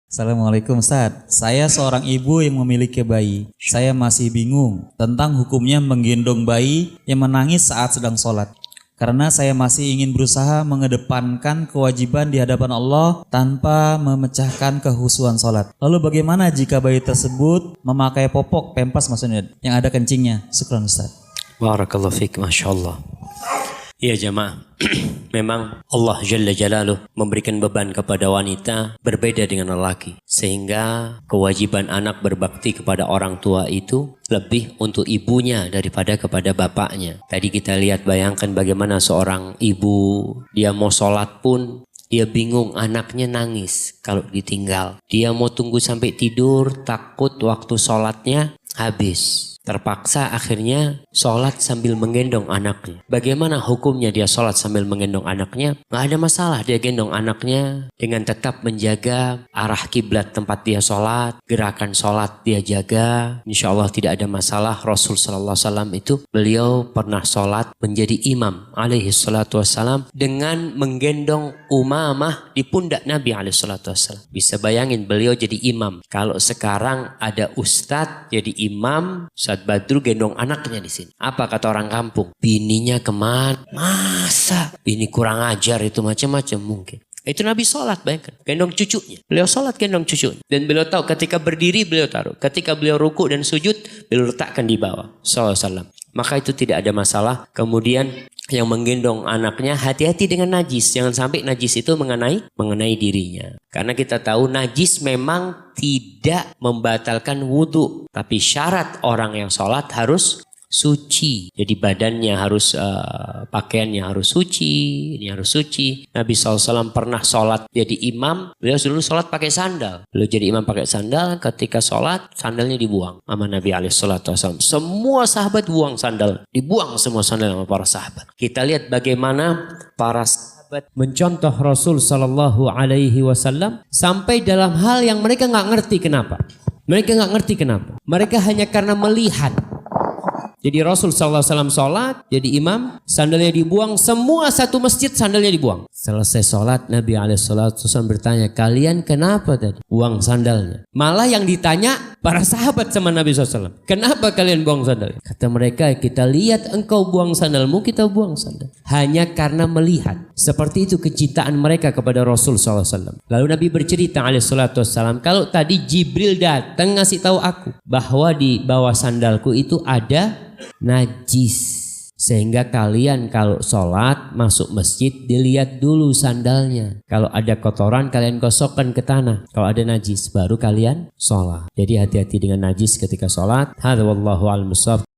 Assalamualaikum Ustaz. Saya seorang ibu yang memiliki bayi. Saya masih bingung tentang hukumnya menggendong bayi yang menangis saat sedang sholat. Karena saya masih ingin berusaha mengedepankan kewajiban di hadapan Allah tanpa memecahkan kehusuan sholat. Lalu bagaimana jika bayi tersebut memakai popok, pempas maksudnya, yang ada kencingnya? Syukran Ustaz. Barakallahu fiik, Masya Allah. Ya jamaah, memang Allah Jalla Jalaluh memberikan beban kepada wanita berbeda dengan lelaki. Sehingga kewajiban anak berbakti kepada orang tua itu lebih untuk ibunya daripada kepada bapaknya. Tadi kita lihat, bayangkan bagaimana seorang ibu, dia mau sholat pun dia bingung, anaknya nangis kalau ditinggal. Dia mau tunggu sampai tidur, takut waktu sholatnya habis. Terpaksa akhirnya sholat sambil menggendong anaknya. Bagaimana hukumnya dia sholat sambil menggendong anaknya? Nggak ada masalah dia gendong anaknya dengan tetap menjaga arah kiblat tempat dia sholat, gerakan sholat dia jaga. Insya Allah tidak ada masalah. Rasul Sallallahu Alaihi Wasallam itu beliau pernah sholat menjadi imam alaihi salatu wassalam dengan menggendong Umamah di pundak Nabi alaihi salatu wassalam. Bisa bayangin beliau jadi imam. Kalau sekarang ada ustadz jadi imam, Ustadz Badru gendong anaknya di sini. Apa kata orang kampung? Bininya kemana? Masa? Bini kurang ajar itu, macam-macam mungkin. Itu Nabi sholat, bayangkan. Gendong cucunya. Beliau sholat gendong cucunya. Dan beliau tahu ketika berdiri beliau taruh. Ketika beliau ruku dan sujud beliau letakkan di bawah. Sallallahu alaihi wasallam. Maka itu tidak ada masalah. Kemudian yang menggendong anaknya hati-hati dengan najis. Jangan sampai najis itu mengenai dirinya. Karena kita tahu najis memang tidak membatalkan wudhu. Tapi syarat orang yang sholat harus suci. Jadi badannya harus, pakaiannya harus suci, ini harus suci. Nabi SAW pernah sholat jadi imam, beliau dulu sholat pakai sandal. Beliau jadi imam pakai sandal, ketika sholat sandalnya dibuang sama Nabi SAW. Semua sahabat buang sandal, dibuang semua sandal sama para sahabat. Kita lihat bagaimana para sahabat mencontoh Rasul Sallallahu Alaihi Wasallam sampai dalam hal yang mereka nggak ngerti kenapa. Mereka nggak ngerti kenapa. Mereka hanya karena melihat. Jadi Rasul SAW sholat, jadi imam, sandalnya dibuang, semua satu masjid sandalnya dibuang. Selesai sholat, Nabi SAW bertanya, kalian kenapa tadi buang sandalnya? Malah yang ditanya para sahabat sama Nabi SAW, kenapa kalian buang sandal? Kata mereka, kita lihat engkau buang sandalmu, kita buang sandal. Hanya karena melihat. Seperti itu kecintaan mereka kepada Rasul SAW. Lalu Nabi bercerita SAW, kalau tadi Jibril datang ngasih tahu aku bahwa di bawah sandalku itu ada najis, sehingga kalian kalau sholat masuk masjid dilihat dulu sandalnya. Kalau ada kotoran kalian gosokkan ke tanah. Kalau ada najis baru kalian sholat. Jadi hati-hati dengan najis ketika sholat. Hadza wallahu a'lam bishawab.